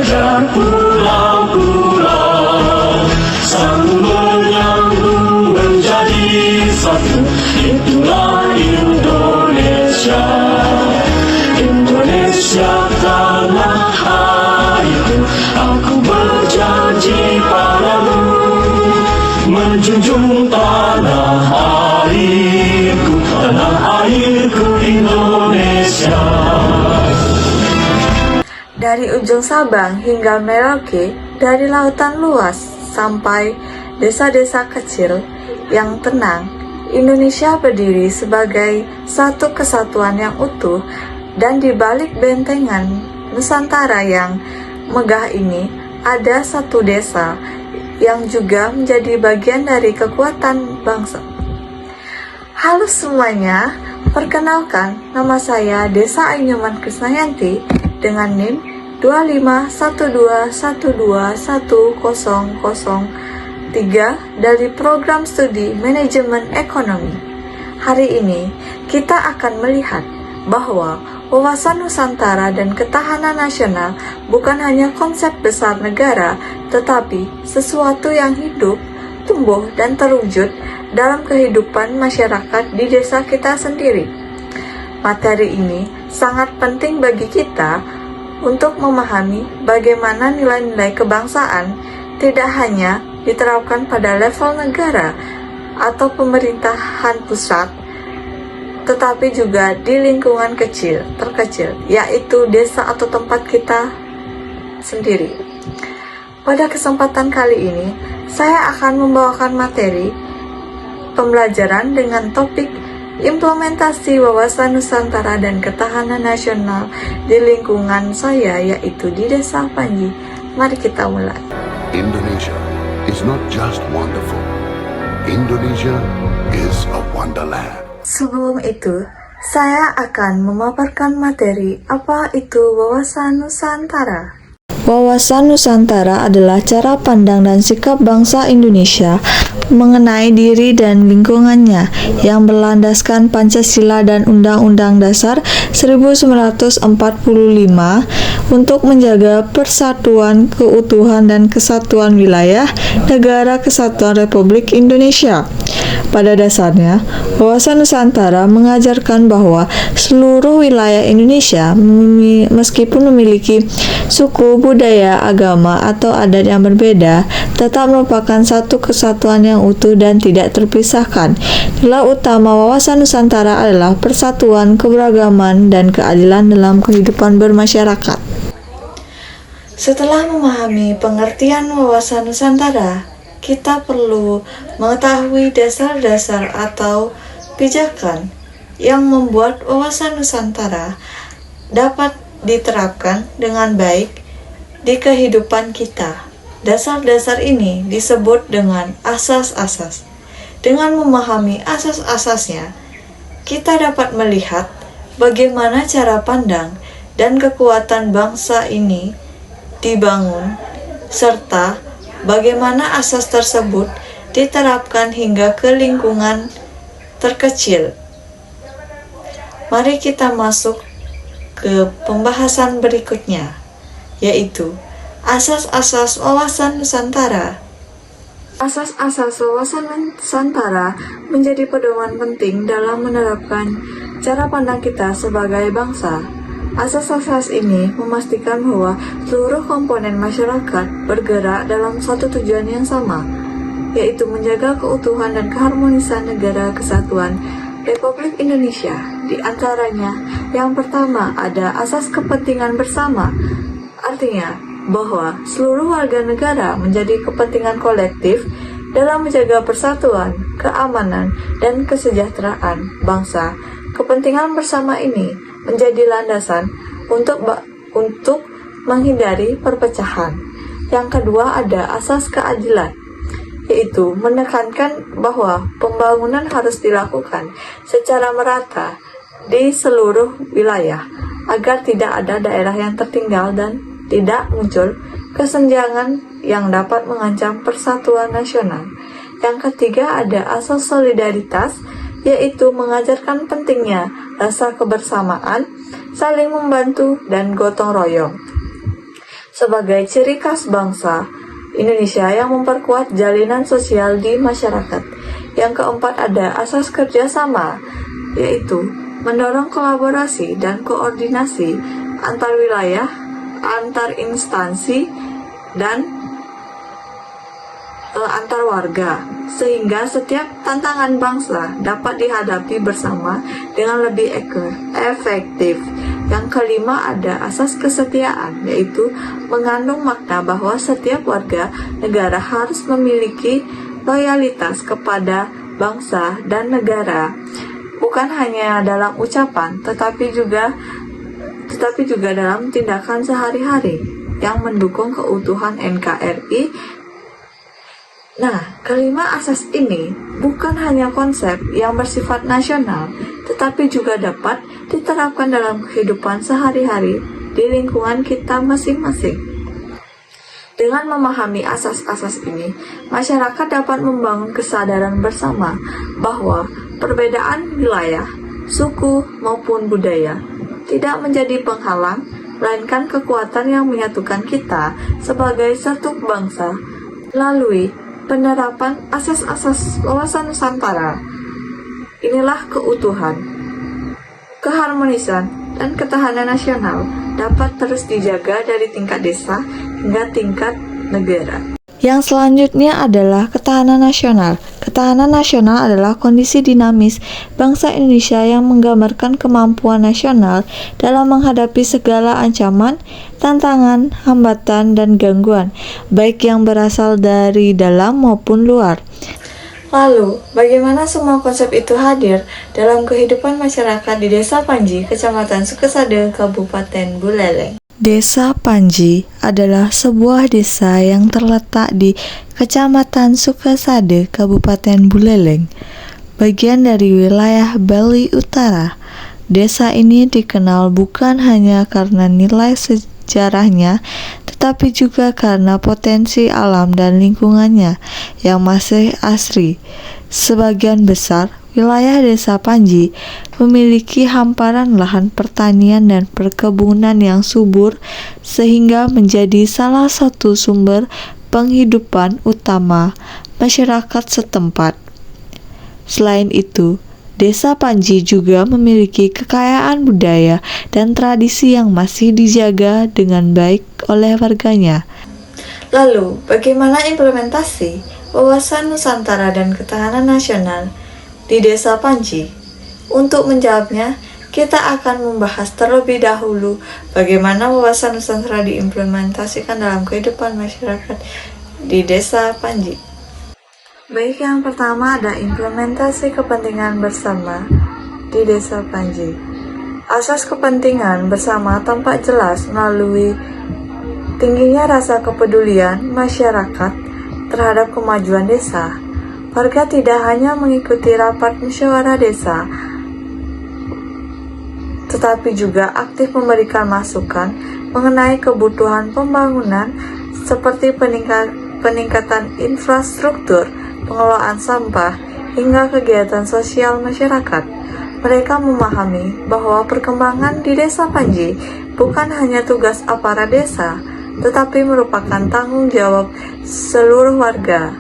mengejar pulau-pulau, sanggup menyambung menjadi satu. Itulah Indonesia, Indonesia tanah airku. Aku berjanji padamu, menjunjung tanah airku Indonesia. Dari ujung Sabang hingga Merauke, dari lautan luas sampai desa-desa kecil yang tenang, Indonesia berdiri sebagai satu kesatuan yang utuh, dan di balik bentengan Nusantara yang megah ini ada satu desa yang juga menjadi bagian dari kekuatan bangsa. Halo semuanya, perkenalkan nama saya Desa Ainyuman Krisnayanti dengan NIM 25121210003 dari Program Studi Manajemen Ekonomi. Hari ini kita akan melihat bahwa wawasan Nusantara dan ketahanan nasional bukan hanya konsep besar negara, tetapi sesuatu yang hidup, tumbuh, dan terwujud dalam kehidupan masyarakat di desa kita sendiri. Materi ini sangat penting bagi kita untuk memahami bagaimana nilai-nilai kebangsaan tidak hanya diterapkan pada level negara atau pemerintahan pusat, tetapi juga di lingkungan terkecil, yaitu desa atau tempat kita sendiri. Pada kesempatan kali ini, saya akan membawakan materi pembelajaran dengan topik implementasi wawasan Nusantara dan ketahanan nasional di lingkungan saya, yaitu di Desa Panji. Mari kita mulai. Indonesia is not just wonderful. Indonesia is a wonderland. Sebelum itu, saya akan memaparkan materi apa itu wawasan Nusantara. Wawasan Nusantara adalah cara pandang dan sikap bangsa Indonesia mengenai diri dan lingkungannya yang berlandaskan Pancasila dan Undang-Undang Dasar 1945 untuk menjaga persatuan, keutuhan, dan kesatuan wilayah Negara Kesatuan Republik Indonesia. Pada dasarnya, wawasan Nusantara mengajarkan bahwa seluruh wilayah Indonesia, meskipun memiliki suku, budaya, agama, atau adat yang berbeda, tetap merupakan satu kesatuan yang utuh dan tidak terpisahkan. Nilai utama wawasan Nusantara adalah persatuan, keberagaman, dan keadilan dalam kehidupan bermasyarakat. Setelah memahami pengertian wawasan Nusantara, kita perlu mengetahui dasar-dasar atau pijakan yang membuat wawasan Nusantara dapat diterapkan dengan baik di kehidupan kita. Dasar-dasar ini disebut dengan asas-asas. Dengan memahami asas-asasnya, kita dapat melihat bagaimana cara pandang dan kekuatan bangsa ini dibangun, serta bagaimana asas tersebut diterapkan hingga ke lingkungan terkecil. Mari kita masuk ke pembahasan berikutnya, yaitu asas-asas wawasan Nusantara. Asas-asas wawasan Nusantara menjadi pedoman penting dalam menerapkan cara pandang kita sebagai bangsa. Asas-asas ini memastikan bahwa seluruh komponen masyarakat bergerak dalam satu tujuan yang sama, yaitu menjaga keutuhan dan keharmonisan Negara Kesatuan Republik Indonesia. Di antaranya, yang pertama ada asas kepentingan bersama, artinya bahwa seluruh warga negara menjadi kepentingan kolektif dalam menjaga persatuan, keamanan, dan kesejahteraan bangsa. Kepentingan bersama ini menjadi landasan untuk menghindari perpecahan. Yang kedua ada asas keadilan, yaitu menekankan bahwa pembangunan harus dilakukan secara merata di seluruh wilayah agar tidak ada daerah yang tertinggal dan tidak muncul kesenjangan yang dapat mengancam persatuan nasional. Yang ketiga ada asas solidaritas, yaitu mengajarkan pentingnya rasa kebersamaan, saling membantu, dan gotong royong. sebagai ciri khas bangsa Indonesia yang memperkuat jalinan sosial di masyarakat. Yang keempat ada asas kerjasama, yaitu mendorong kolaborasi dan koordinasi antar wilayah, antar instansi, dan antar warga, sehingga setiap tantangan bangsa dapat dihadapi bersama dengan lebih efektif. Yang kelima ada asas kesetiaan, yaitu mengandung makna bahwa setiap warga negara harus memiliki loyalitas kepada bangsa dan negara, bukan hanya dalam ucapan, tetapi juga dalam tindakan sehari-hari yang mendukung keutuhan NKRI. Nah, kelima asas ini bukan hanya konsep yang bersifat nasional, tetapi juga dapat diterapkan dalam kehidupan sehari-hari di lingkungan kita masing-masing. Dengan memahami asas-asas ini, masyarakat dapat membangun kesadaran bersama bahwa perbedaan wilayah, suku, maupun budaya tidak menjadi penghalang, melainkan kekuatan yang menyatukan kita sebagai satu bangsa melalui penerapan asas-asas wawasan Nusantara. Inilah keutuhan, keharmonisan, dan ketahanan nasional dapat terus dijaga dari tingkat desa hingga tingkat negara. Yang selanjutnya adalah ketahanan nasional. Ketahanan nasional adalah kondisi dinamis bangsa Indonesia yang menggambarkan kemampuan nasional dalam menghadapi segala ancaman, tantangan, hambatan, dan gangguan, baik yang berasal dari dalam maupun luar. Lalu, bagaimana semua konsep itu hadir dalam kehidupan masyarakat di Desa Panji, Kecamatan Sukesade, Kabupaten Buleleng? Desa Panji adalah sebuah desa yang terletak di Kecamatan Sukesade, Kabupaten Buleleng, bagian dari wilayah Bali Utara. Desa ini dikenal bukan hanya karena nilai sejarahnya, tetapi juga karena potensi alam dan lingkungannya yang masih asri. Sebagian besar wilayah Desa Panji memiliki hamparan lahan pertanian dan perkebunan yang subur, sehingga menjadi salah satu sumber penghidupan utama masyarakat setempat. Selain itu, Desa Panji juga memiliki kekayaan budaya dan tradisi yang masih dijaga dengan baik oleh warganya. Lalu, bagaimana implementasi wawasan Nusantara dan ketahanan nasional di Desa Panji? Untuk menjawabnya, kita akan membahas terlebih dahulu bagaimana wawasan Nusantara diimplementasikan dalam kehidupan masyarakat di Desa Panji. Baik, yang pertama ada implementasi kepentingan bersama di Desa Panji. Asas kepentingan bersama tampak jelas melalui tingginya rasa kepedulian masyarakat terhadap kemajuan desa. Warga tidak hanya mengikuti rapat musyawarah desa, tetapi juga aktif memberikan masukan mengenai kebutuhan pembangunan seperti peningkatan infrastruktur, pengelolaan sampah, hingga kegiatan sosial masyarakat. Mereka memahami bahwa perkembangan di Desa Panji bukan hanya tugas aparat desa, tetapi merupakan tanggung jawab seluruh warga.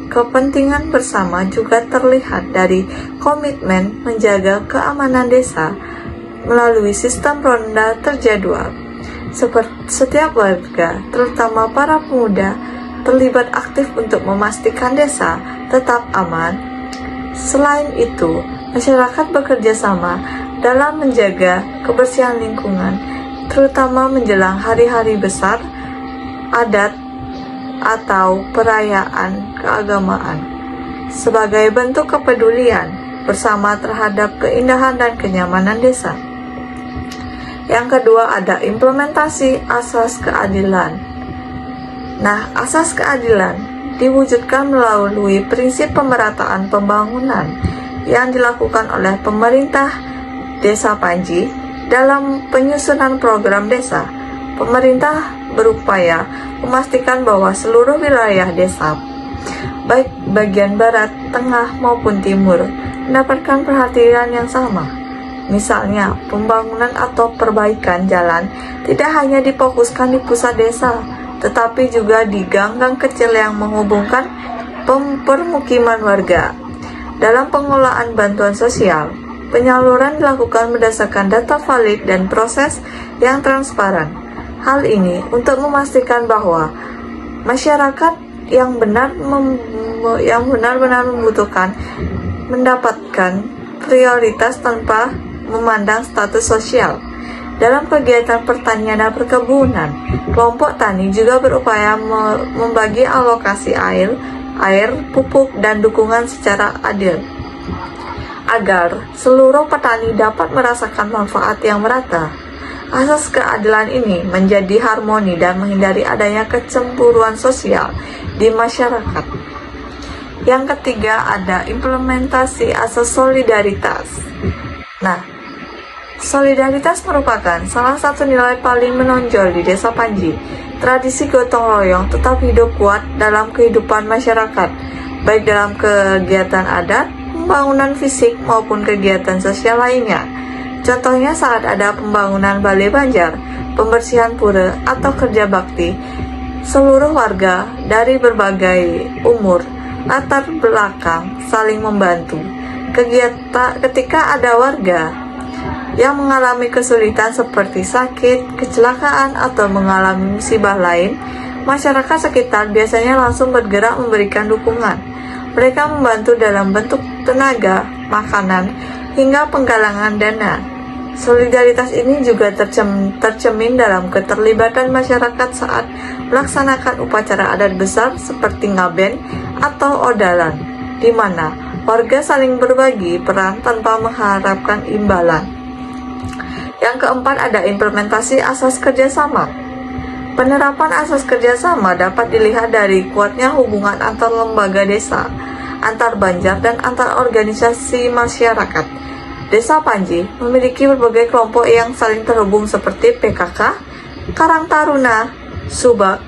Kepentingan bersama juga terlihat dari komitmen menjaga keamanan desa melalui sistem ronda terjadwal. Setiap warga, terutama para pemuda, terlibat aktif untuk memastikan desa tetap aman. Selain itu, masyarakat bekerja sama dalam menjaga kebersihan lingkungan, terutama menjelang hari-hari besar, adat, atau perayaan keagamaan, sebagai bentuk kepedulian bersama terhadap keindahan dan kenyamanan desa. Yang kedua ada implementasi asas keadilan. Nah, asas keadilan diwujudkan melalui prinsip pemerataan pembangunan yang dilakukan oleh pemerintah Desa Panji dalam penyusunan program desa. Pemerintah berupaya memastikan bahwa seluruh wilayah desa, baik bagian barat, tengah, maupun timur, mendapatkan perhatian yang sama. Misalnya, pembangunan atau perbaikan jalan tidak hanya difokuskan di pusat desa, tetapi juga di gang-gang kecil yang menghubungkan permukiman warga. Dalam pengelolaan bantuan sosial, penyaluran dilakukan berdasarkan data valid dan proses yang transparan. Hal ini untuk memastikan bahwa masyarakat yang benar-benar membutuhkan mendapatkan prioritas tanpa memandang status sosial. Dalam kegiatan pertanian dan perkebunan, kelompok tani juga berupaya membagi alokasi air, pupuk, dan dukungan secara adil, agar seluruh petani dapat merasakan manfaat yang merata. Asas keadilan ini menjadi harmoni dan menghindari adanya kecemburuan sosial di masyarakat. Yang ketiga ada implementasi asas solidaritas. Nah, solidaritas merupakan salah satu nilai paling menonjol di Desa Panji. Tradisi gotong royong tetap hidup kuat dalam kehidupan masyarakat, baik dalam kegiatan adat, pembangunan fisik, maupun kegiatan sosial lainnya. Contohnya saat ada pembangunan balai banjar, pembersihan pura, atau kerja bakti, seluruh warga dari berbagai umur, latar belakang saling membantu. Ketika ada warga yang mengalami kesulitan seperti sakit, kecelakaan, atau mengalami musibah lain, masyarakat sekitar biasanya langsung bergerak memberikan dukungan. Mereka membantu dalam bentuk tenaga, makanan, hingga penggalangan dana. Solidaritas ini juga tercermin dalam keterlibatan masyarakat saat melaksanakan upacara adat besar seperti ngaben atau odalan, di mana warga saling berbagi peran tanpa mengharapkan imbalan. Yang keempat ada implementasi asas kerjasama. Penerapan asas kerjasama dapat dilihat dari kuatnya hubungan antar lembaga desa, antar banjar, dan antar organisasi masyarakat. Desa Panji memiliki berbagai kelompok yang saling terhubung seperti PKK, Karang Taruna, Subak,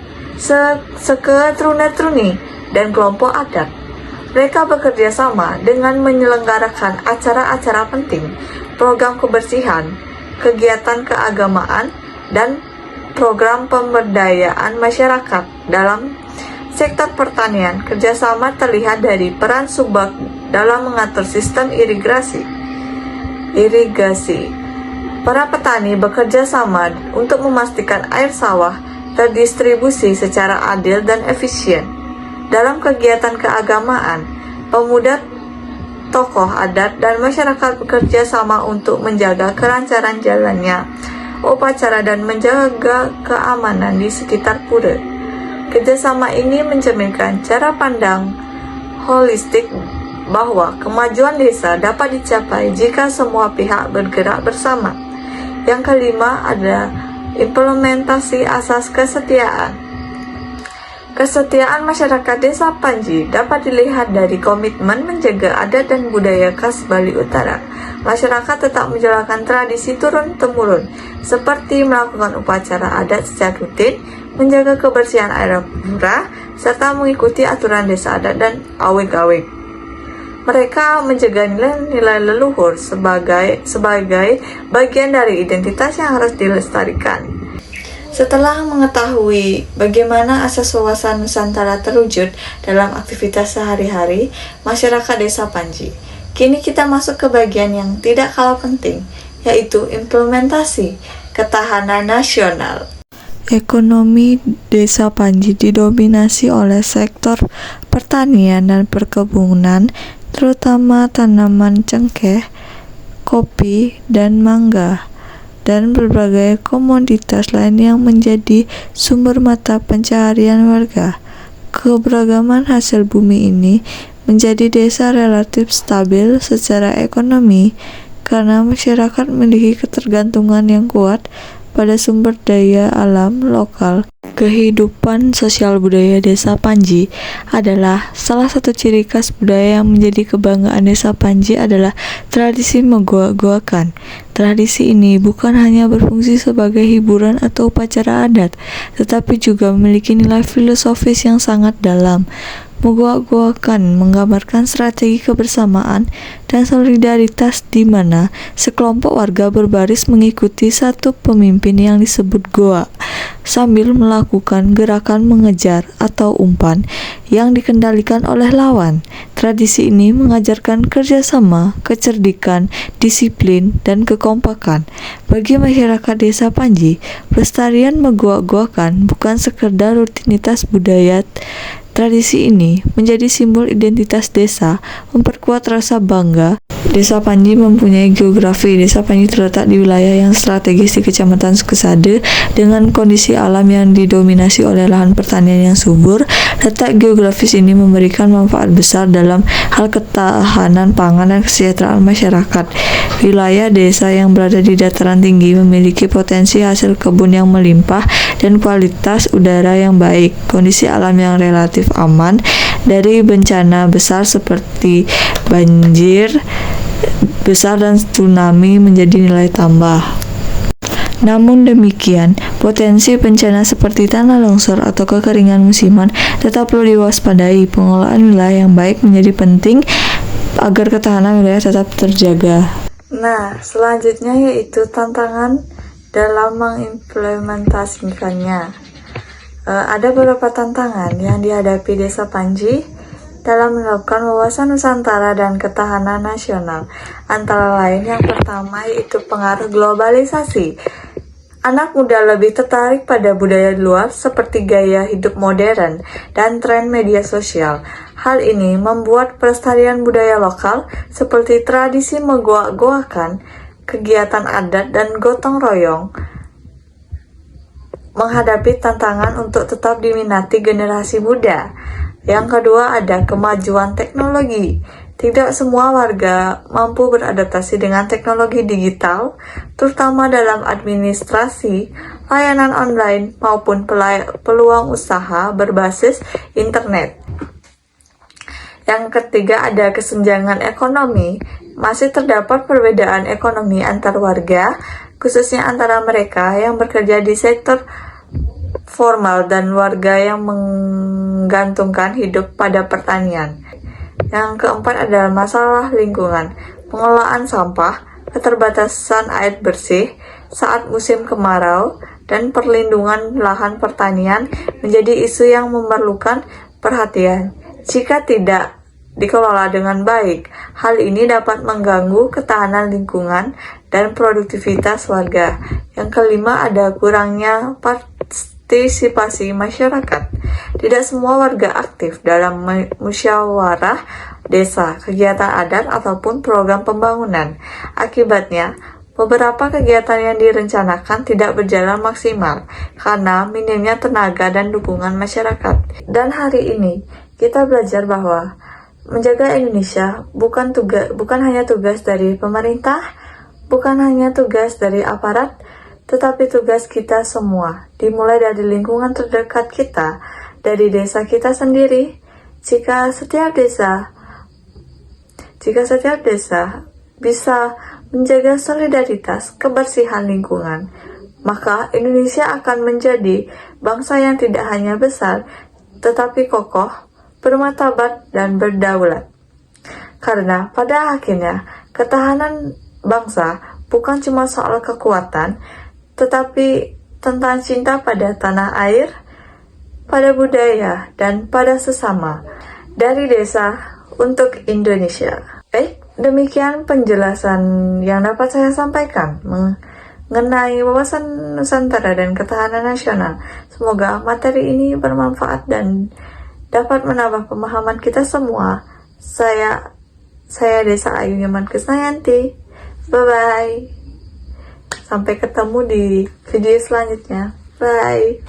Seke Trune-Truni, dan kelompok adat. Mereka bekerja sama dengan menyelenggarakan acara-acara penting, program kebersihan, kegiatan keagamaan, dan program pemberdayaan masyarakat. Dalam sektor pertanian, kerjasama terlihat dari peran Subak dalam mengatur sistem irigasi. Para petani bekerja sama untuk memastikan air sawah terdistribusi secara adil dan efisien. Dalam kegiatan keagamaan, pemuda, tokoh adat, dan masyarakat bekerja sama untuk menjaga kelancaran jalannya upacara dan menjaga keamanan di sekitar pura. Kerjasama ini mencerminkan cara pandang holistik bahwa kemajuan desa dapat dicapai jika semua pihak bergerak bersama. Yang kelima ada implementasi asas kesetiaan. Kesetiaan masyarakat Desa Panji dapat dilihat dari komitmen menjaga adat dan budaya khas Bali Utara. Masyarakat tetap menjalankan tradisi turun-temurun, seperti melakukan upacara adat secara rutin, menjaga kebersihan air pura, serta mengikuti aturan desa adat dan awig-awig. Mereka menjaga nilai-nilai leluhur sebagai bagian dari identitas yang harus dilestarikan. Setelah mengetahui bagaimana asas wawasan Nusantara terwujud dalam aktivitas sehari-hari masyarakat Desa Panji, kini kita masuk ke bagian yang tidak kalah penting, yaitu implementasi ketahanan nasional. Ekonomi Desa Panji didominasi oleh sektor pertanian dan perkebunan, terutama tanaman cengkeh, kopi, dan mangga, dan berbagai komoditas lain yang menjadi sumber mata pencaharian warga. Keberagaman hasil bumi ini menjadi desa relatif stabil secara ekonomi karena masyarakat memiliki ketergantungan yang kuat pada sumber daya alam lokal. Kehidupan sosial budaya Desa Panji adalah salah satu ciri khas budaya yang menjadi kebanggaan Desa Panji adalah tradisi megoak-goakan. Tradisi ini bukan hanya berfungsi sebagai hiburan atau upacara adat, tetapi juga memiliki nilai filosofis yang sangat dalam. Megua-guakan menggambarkan strategi kebersamaan dan solidaritas di mana sekelompok warga berbaris mengikuti satu pemimpin yang disebut goa, sambil melakukan gerakan mengejar atau umpan yang dikendalikan oleh lawan. Tradisi ini mengajarkan kerjasama, kecerdikan, disiplin, dan kekompakan. Bagi masyarakat desa Panji, pelestarian megua-guakan bukan sekedar rutinitas budaya. Tradisi ini menjadi simbol identitas desa, memperkuat rasa bangga. Desa Panji mempunyai geografi. Desa Panji terletak di wilayah yang strategis di Kecamatan Sukesade dengan kondisi alam yang didominasi oleh lahan pertanian yang subur. Letak geografis ini memberikan manfaat besar dalam hal ketahanan pangan dan kesejahteraan masyarakat. Wilayah desa yang berada di dataran tinggi memiliki potensi hasil kebun yang melimpah dan kualitas udara yang baik. Kondisi alam yang relatif aman dari bencana besar seperti banjir besar dan tsunami menjadi nilai tambah. Namun demikian, potensi bencana seperti tanah longsor atau kekeringan musiman tetap perlu diwaspadai. Pengelolaan wilayah yang baik menjadi penting agar ketahanan wilayah tetap terjaga. Nah, selanjutnya yaitu tantangan dalam mengimplementasikannya. Ada beberapa tantangan yang dihadapi Desa Panji dalam menerapkan wawasan Nusantara dan ketahanan nasional. Antara lain yang pertama yaitu pengaruh globalisasi. Anak muda lebih tertarik pada budaya luar seperti gaya hidup modern dan tren media sosial. Hal ini membuat pelestarian budaya lokal seperti tradisi megua-guakan, kegiatan adat, dan gotong royong menghadapi tantangan untuk tetap diminati generasi muda. Yang kedua ada kemajuan teknologi. Tidak semua warga mampu beradaptasi dengan teknologi digital, terutama dalam administrasi, layanan online, maupun peluang usaha berbasis internet. Yang ketiga ada kesenjangan ekonomi. Masih terdapat perbedaan ekonomi antar warga, khususnya antara mereka yang bekerja di sektor formal dan warga yang menggantungkan hidup pada pertanian. Yang keempat adalah masalah lingkungan, pengelolaan sampah, keterbatasan air bersih saat musim kemarau, dan perlindungan lahan pertanian menjadi isu yang memerlukan perhatian. Jika tidak dikelola dengan baik, hal ini dapat mengganggu ketahanan lingkungan dan produktivitas warga. Yang kelima ada kurangnya partisipasi masyarakat. Tidak semua warga aktif dalam musyawarah desa, kegiatan adat, ataupun program pembangunan. Akibatnya, beberapa kegiatan yang direncanakan tidak berjalan maksimal karena minimnya tenaga dan dukungan masyarakat. Dan hari ini, kita belajar bahwa menjaga Indonesia bukan hanya tugas dari pemerintah, bukan hanya tugas dari aparat, tetapi tugas kita semua, dimulai dari lingkungan terdekat kita, dari desa kita sendiri. Jika setiap desa bisa menjaga solidaritas, kebersihan lingkungan, maka Indonesia akan menjadi bangsa yang tidak hanya besar, tetapi kokoh, bermartabat, dan berdaulat. Karena pada akhirnya, ketahanan bangsa bukan cuma soal kekuatan, tetapi tentang cinta pada tanah air, pada budaya, dan pada sesama. Dari desa untuk Indonesia. Baik, demikian penjelasan yang dapat saya sampaikan mengenai wawasan Nusantara dan ketahanan nasional. Semoga materi ini bermanfaat dan dapat menambah pemahaman kita semua. Saya Desa Ayu Nyoman Krisnayanti. Bye-bye. Sampai ketemu di video selanjutnya. Bye.